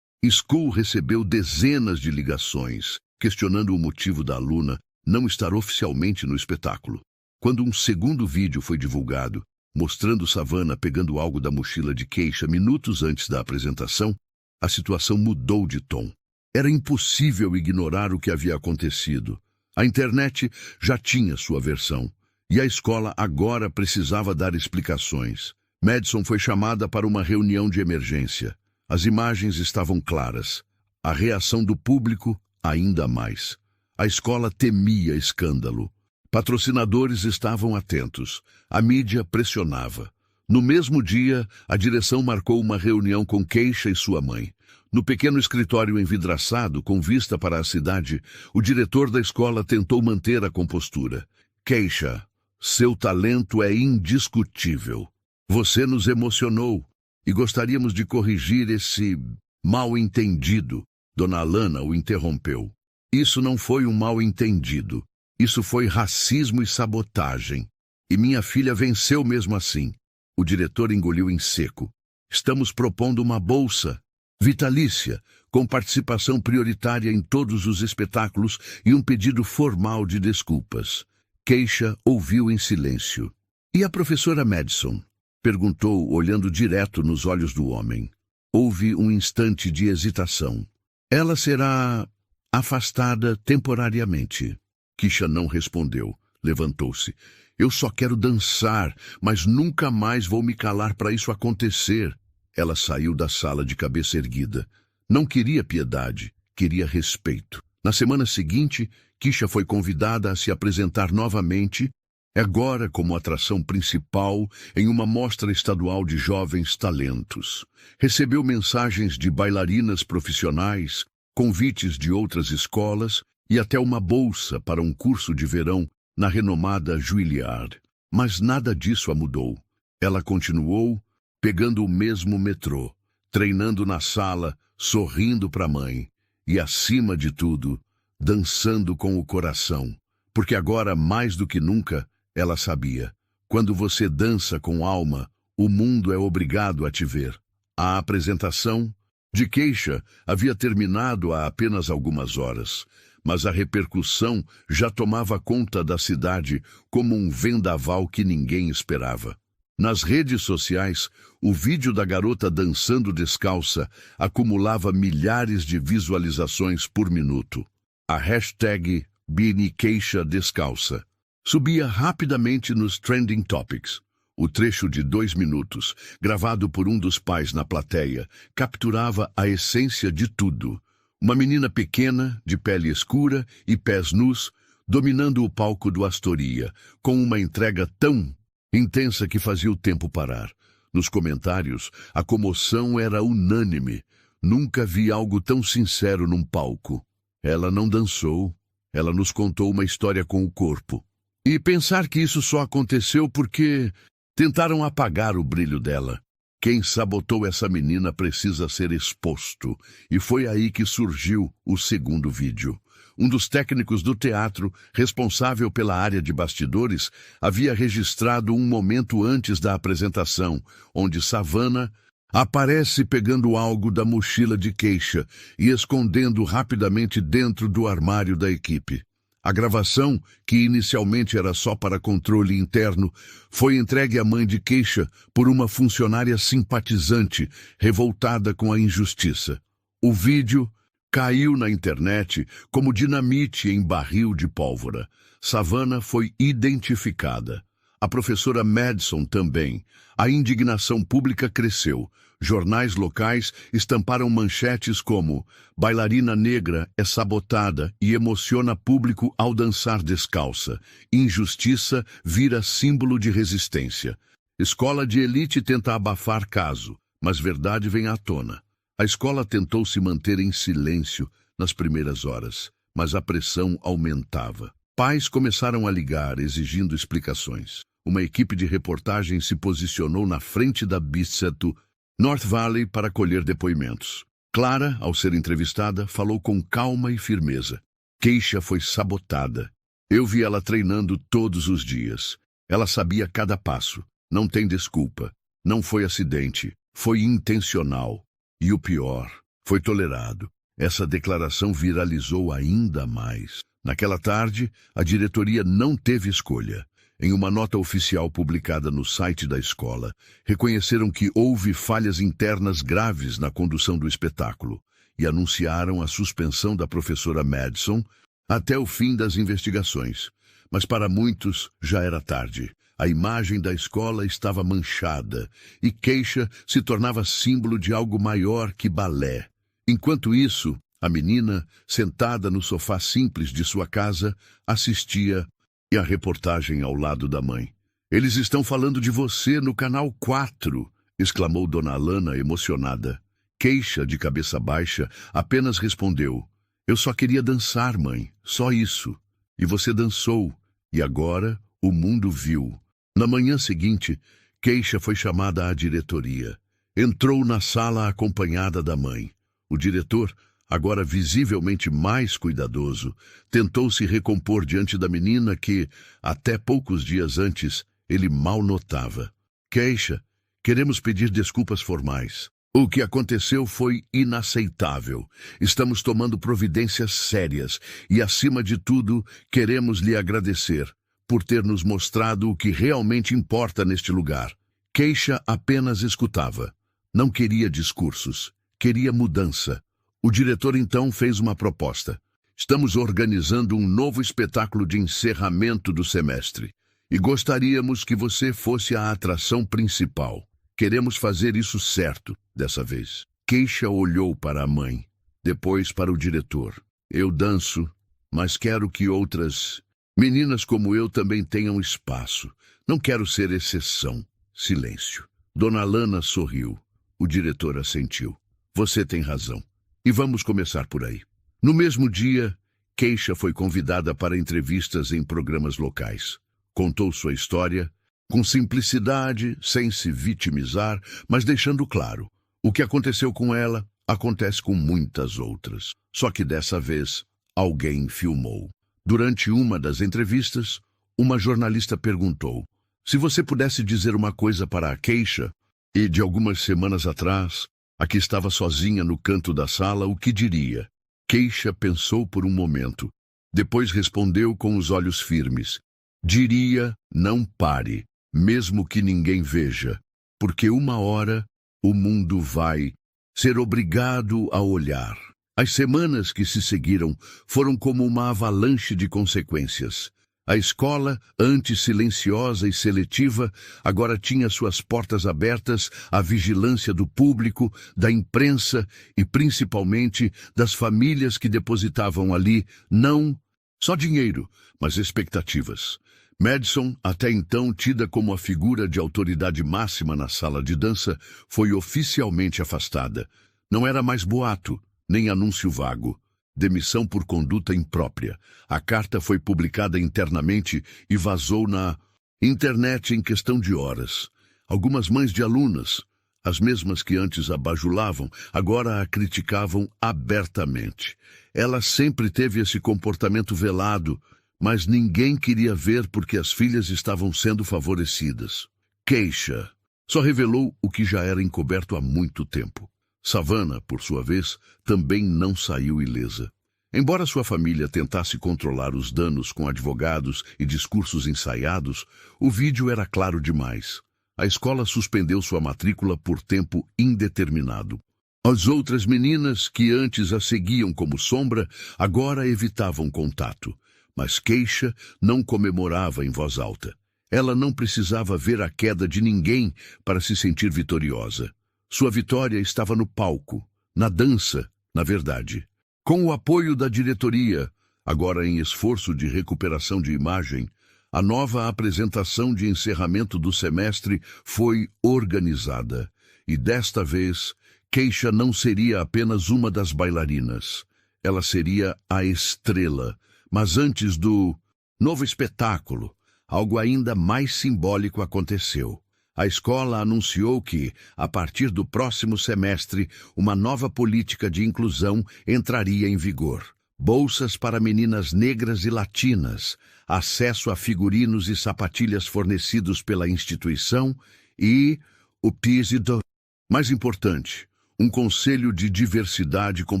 School recebeu dezenas de ligações, questionando o motivo da aluna não estar oficialmente no espetáculo. Quando um segundo vídeo foi divulgado, mostrando Savannah pegando algo da mochila de Keisha minutos antes da apresentação, a situação mudou de tom. Era impossível ignorar o que havia acontecido. A internet já tinha sua versão, e a escola agora precisava dar explicações. Madison foi chamada para uma reunião de emergência. As imagens estavam claras. A reação do público, ainda mais. A escola temia escândalo. Patrocinadores estavam atentos. A mídia pressionava. No mesmo dia, a direção marcou uma reunião com Keisha e sua mãe. No pequeno escritório envidraçado, com vista para a cidade, o diretor da escola tentou manter a compostura. Keisha, seu talento é indiscutível. Você nos emocionou e gostaríamos de corrigir esse mal-entendido. Dona Alana o interrompeu. Isso não foi um mal-entendido. Isso foi racismo e sabotagem. E minha filha venceu mesmo assim. O diretor engoliu em seco. Estamos propondo uma bolsa vitalícia, com participação prioritária em todos os espetáculos e um pedido formal de desculpas. Keisha ouviu em silêncio. E a professora Madison? Perguntou, olhando direto nos olhos do homem. Houve um instante de hesitação. Ela será afastada temporariamente. Keisha não respondeu. Levantou-se. Eu só quero dançar, mas nunca mais vou me calar para isso acontecer. Ela saiu da sala de cabeça erguida. Não queria piedade, queria respeito. Na semana seguinte, Keisha foi convidada a se apresentar novamente, agora como atração principal em uma mostra estadual de jovens talentos. Recebeu mensagens de bailarinas profissionais, convites de outras escolas e até uma bolsa para um curso de verão na renomada Juilliard. Mas nada disso a mudou. Ela continuou pegando o mesmo metrô, treinando na sala, sorrindo para a mãe e, acima de tudo, dançando com o coração. Porque agora, mais do que nunca, ela sabia. Quando você dança com alma, o mundo é obrigado a te ver. A apresentação de Keisha havia terminado há apenas algumas horas, mas a repercussão já tomava conta da cidade como um vendaval que ninguém esperava. Nas redes sociais, o vídeo da garota dançando descalça acumulava milhares de visualizações por minuto. A hashtag #BeanieKeisha Descalça subia rapidamente nos Trending Topics. O trecho de 2 minutos, gravado por um dos pais na plateia, capturava a essência de tudo. Uma menina pequena, de pele escura e pés nus, dominando o palco do Astoria, com uma entrega tão intensa que fazia o tempo parar. Nos comentários, a comoção era unânime. Nunca vi algo tão sincero num palco. Ela não dançou, ela nos contou uma história com o corpo. E pensar que isso só aconteceu porque tentaram apagar o brilho dela. Quem sabotou essa menina precisa ser exposto. E foi aí que surgiu o segundo vídeo. Um dos técnicos do teatro, responsável pela área de bastidores, havia registrado um momento antes da apresentação, onde Savannah aparece pegando algo da mochila de Keisha e escondendo rapidamente dentro do armário da equipe. A gravação, que inicialmente era só para controle interno, foi entregue à mãe de Keisha por uma funcionária simpatizante, revoltada com a injustiça. O vídeo caiu na internet como dinamite em barril de pólvora. Savannah foi identificada. A professora Madison também. A indignação pública cresceu. Jornais locais estamparam manchetes como "Bailarina negra é sabotada e emociona público ao dançar descalça. Injustiça vira símbolo de resistência. Escola de elite tenta abafar caso, mas verdade vem à tona." A escola tentou se manter em silêncio nas primeiras horas, mas a pressão aumentava. Pais começaram a ligar, exigindo explicações. Uma equipe de reportagem se posicionou na frente da BCETU North Valley para colher depoimentos. Clara, ao ser entrevistada, falou com calma e firmeza. Keisha foi sabotada. Eu vi ela treinando todos os dias. Ela sabia cada passo. Não tem desculpa. Não foi acidente. Foi intencional. E o pior, foi tolerado. Essa declaração viralizou ainda mais. Naquela tarde, a diretoria não teve escolha. Em uma nota oficial publicada no site da escola, reconheceram que houve falhas internas graves na condução do espetáculo e anunciaram a suspensão da professora Madison até o fim das investigações. Mas para muitos já era tarde. A imagem da escola estava manchada e Keisha se tornava símbolo de algo maior que balé. Enquanto isso, a menina, sentada no sofá simples de sua casa, assistia e a reportagem ao lado da mãe. "Eles estão falando de você no canal 4", exclamou Dona Alana emocionada. Keisha, de cabeça baixa, apenas respondeu: "Eu só queria dançar, mãe, só isso. E você dançou, e agora o mundo viu." Na manhã seguinte, Keisha foi chamada à diretoria. Entrou na sala acompanhada da mãe. O diretor, agora visivelmente mais cuidadoso, tentou se recompor diante da menina que, até poucos dias antes, ele mal notava. "Keisha, queremos pedir desculpas formais. O que aconteceu foi inaceitável. Estamos tomando providências sérias e, acima de tudo, queremos lhe agradecer por ter nos mostrado o que realmente importa neste lugar." Keisha apenas escutava. Não queria discursos. Queria mudança. O diretor então fez uma proposta. "Estamos organizando um novo espetáculo de encerramento do semestre e gostaríamos que você fosse a atração principal. Queremos fazer isso certo, dessa vez." Keisha olhou para a mãe, depois para o diretor. "Eu danço, mas quero que outras meninas como eu também tenham espaço. Não quero ser exceção." Silêncio. Dona Alana sorriu. O diretor assentiu. "Você tem razão. E vamos começar por aí." No mesmo dia, Keisha foi convidada para entrevistas em programas locais. Contou sua história, com simplicidade, sem se vitimizar, mas deixando claro: o que aconteceu com ela acontece com muitas outras. Só que dessa vez, alguém filmou. Durante uma das entrevistas, uma jornalista perguntou: "Se você pudesse dizer uma coisa para a Keisha, e de algumas semanas atrás, a que estava sozinha no canto da sala, o que diria?" Keisha pensou por um momento. Depois respondeu com os olhos firmes: "Diria, não pare, mesmo que ninguém veja, porque uma hora o mundo vai ser obrigado a olhar." As semanas que se seguiram foram como uma avalanche de consequências. A escola, antes silenciosa e seletiva, agora tinha suas portas abertas à vigilância do público, da imprensa e, principalmente, das famílias que depositavam ali, não só dinheiro, mas expectativas. Madison, até então tida como a figura de autoridade máxima na sala de dança, foi oficialmente afastada. Não era mais boato, nem anúncio vago. Demissão por conduta imprópria. A carta foi publicada internamente e vazou na internet em questão de horas. Algumas mães de alunas, as mesmas que antes a bajulavam, agora a criticavam abertamente. Ela sempre teve esse comportamento velado, mas ninguém queria ver porque as filhas estavam sendo favorecidas. Keisha só revelou o que já era encoberto há muito tempo. Savannah, por sua vez, também não saiu ilesa. Embora sua família tentasse controlar os danos com advogados e discursos ensaiados, o vídeo era claro demais. A escola suspendeu sua matrícula por tempo indeterminado. As outras meninas, que antes a seguiam como sombra, agora evitavam contato. Mas Keisha não comemorava em voz alta. Ela não precisava ver a queda de ninguém para se sentir vitoriosa. Sua vitória estava no palco, na dança, na verdade. Com o apoio da diretoria, agora em esforço de recuperação de imagem, a nova apresentação de encerramento do semestre foi organizada. E desta vez, Keisha não seria apenas uma das bailarinas. Ela seria a estrela. Mas antes do novo espetáculo, algo ainda mais simbólico aconteceu. A escola anunciou que, a partir do próximo semestre, uma nova política de inclusão entraria em vigor. Bolsas para meninas negras e latinas, acesso a figurinos e sapatilhas fornecidos pela instituição e o PISIDO. Mais importante, um conselho de diversidade com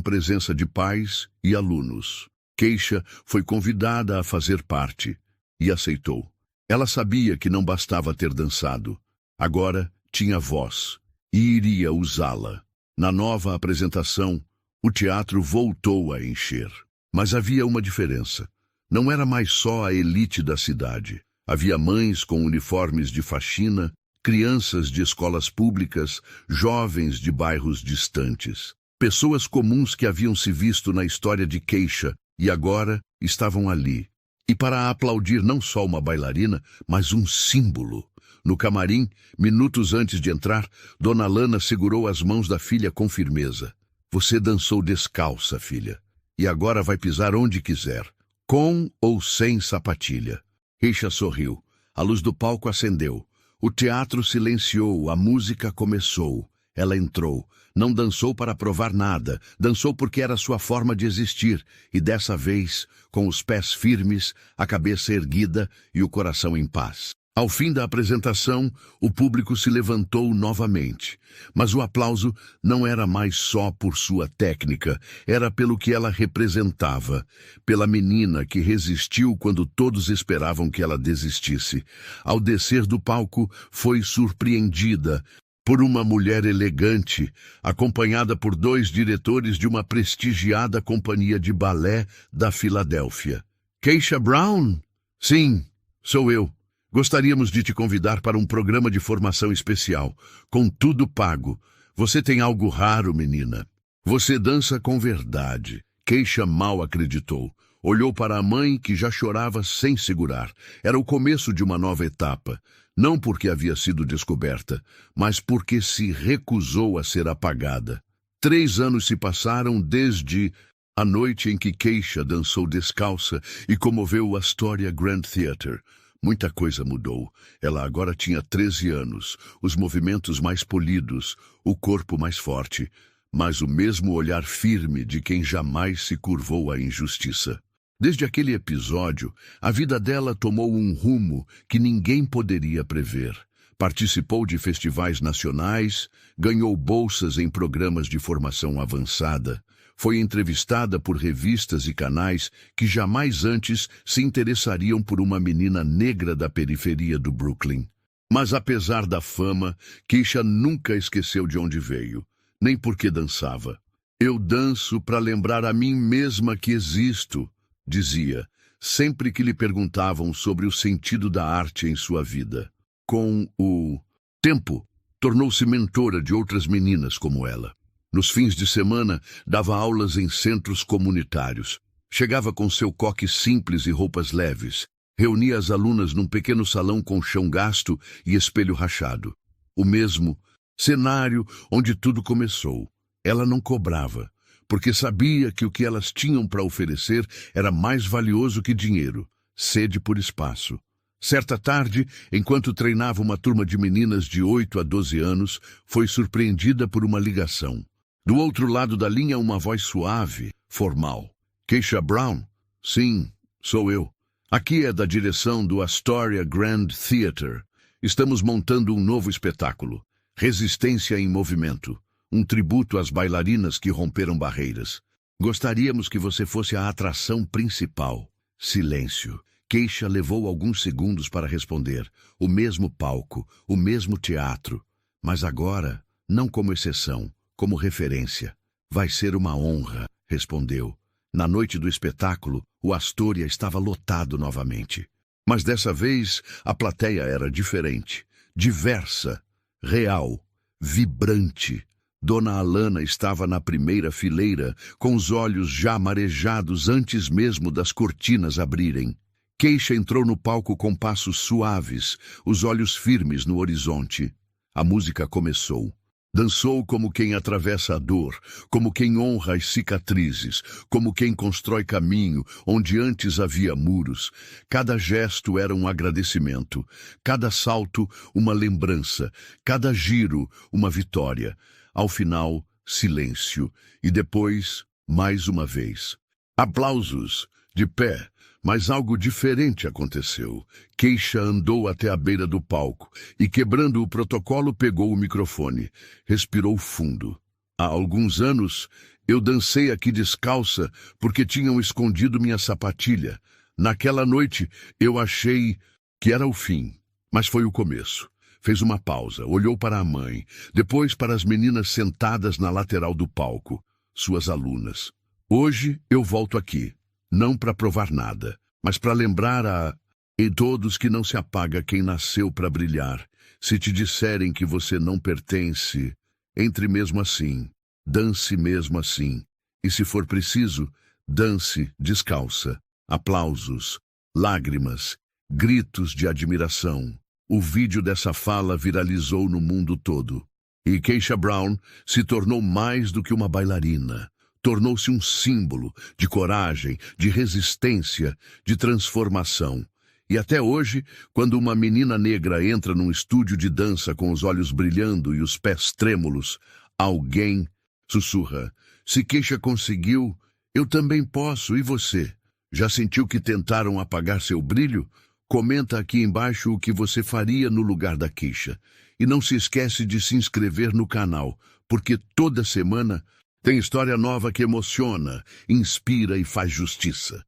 presença de pais e alunos. Keisha foi convidada a fazer parte e aceitou. Ela sabia que não bastava ter dançado. Agora tinha voz e iria usá-la. Na nova apresentação, o teatro voltou a encher. Mas havia uma diferença. Não era mais só a elite da cidade. Havia mães com uniformes de faxina, crianças de escolas públicas, jovens de bairros distantes. Pessoas comuns que haviam se visto na história de Keisha e agora estavam ali. E para aplaudir não só uma bailarina, mas um símbolo. No camarim, minutos antes de entrar, Dona Lana segurou as mãos da filha com firmeza. Você dançou descalça, filha, e agora vai pisar onde quiser, com ou sem sapatilha. Keisha sorriu. A luz do palco acendeu. O teatro silenciou, a música começou. Ela entrou. Não dançou para provar nada, dançou porque era sua forma de existir, e dessa vez, com os pés firmes, a cabeça erguida e o coração em paz. Ao fim da apresentação, o público se levantou novamente. Mas o aplauso não era mais só por sua técnica, era pelo que ela representava, pela menina que resistiu quando todos esperavam que ela desistisse. Ao descer do palco, foi surpreendida por uma mulher elegante, acompanhada por 2 diretores de uma prestigiada companhia de balé da Filadélfia. Keisha Brown? Sim, sou eu. Gostaríamos de te convidar para um programa de formação especial, com tudo pago. Você tem algo raro, menina. Você dança com verdade. Keisha mal acreditou. Olhou para a mãe, que já chorava sem segurar. Era o começo de uma nova etapa. Não porque havia sido descoberta, mas porque se recusou a ser apagada. 3 anos se passaram desde a noite em que Keisha dançou descalça e comoveu o Astoria Grand Theatre. Muita coisa mudou. Ela agora tinha 13 anos, os movimentos mais polidos, o corpo mais forte, mas o mesmo olhar firme de quem jamais se curvou à injustiça. Desde aquele episódio, a vida dela tomou um rumo que ninguém poderia prever. Participou de festivais nacionais, ganhou bolsas em programas de formação avançada, foi entrevistada por revistas e canais que jamais antes se interessariam por uma menina negra da periferia do Brooklyn. Mas apesar da fama, Keisha nunca esqueceu de onde veio, nem por que dançava. Eu danço para lembrar a mim mesma que existo, dizia, sempre que lhe perguntavam sobre o sentido da arte em sua vida. Com o tempo, tornou-se mentora de outras meninas como ela. Nos fins de semana, dava aulas em centros comunitários. Chegava com seu coque simples e roupas leves. Reunia as alunas num pequeno salão com chão gasto e espelho rachado. O mesmo cenário onde tudo começou. Ela não cobrava, porque sabia que o que elas tinham para oferecer era mais valioso que dinheiro, sede por espaço. Certa tarde, enquanto treinava uma turma de meninas de 8 a 12 anos, foi surpreendida por uma ligação. Do outro lado da linha, uma voz suave, formal. Keisha Brown? Sim, sou eu. Aqui é da direção do Astoria Grand Theatre. Estamos montando um novo espetáculo. Resistência em Movimento. Um tributo às bailarinas que romperam barreiras. Gostaríamos que você fosse a atração principal. Silêncio. Keisha levou alguns segundos para responder. O mesmo palco, o mesmo teatro. Mas agora, não como exceção, como referência. Vai ser uma honra, respondeu. Na noite do espetáculo, o Astoria estava lotado novamente. Mas dessa vez, a plateia era diferente. Diversa, real, vibrante. Dona Alana estava na primeira fileira, com os olhos já marejados antes mesmo das cortinas abrirem. Keisha entrou no palco com passos suaves, os olhos firmes no horizonte. A música começou. Dançou como quem atravessa a dor, como quem honra as cicatrizes, como quem constrói caminho onde antes havia muros. Cada gesto era um agradecimento, cada salto uma lembrança, cada giro uma vitória. Ao final, silêncio, e depois, mais uma vez. Aplausos, de pé, Mas algo diferente aconteceu. Keisha andou até a beira do palco e, quebrando o protocolo, pegou o microfone. Respirou fundo. Há alguns anos, eu dancei aqui descalça porque tinham escondido minha sapatilha. Naquela noite, eu achei que era o fim, mas foi o começo. Fez uma pausa, olhou para a mãe, depois para as meninas sentadas na lateral do palco, suas alunas. Hoje eu volto aqui, não para provar nada, mas para lembrar e todos que não se apaga quem nasceu para brilhar. Se te disserem que você não pertence, entre mesmo assim, dance mesmo assim. E se for preciso, dance descalça. Aplausos, lágrimas, gritos de admiração. O vídeo dessa fala viralizou no mundo todo. E Keisha Brown se tornou mais do que uma bailarina. Tornou-se um símbolo de coragem, de resistência, de transformação. E até hoje, quando uma menina negra entra num estúdio de dança com os olhos brilhando e os pés trêmulos, alguém sussurra: se Keisha conseguiu, eu também posso, e você? Já sentiu que tentaram apagar seu brilho? Comenta aqui embaixo o que você faria no lugar da Keisha. E não se esquece de se inscrever no canal, porque toda semana tem história nova que emociona, inspira e faz justiça.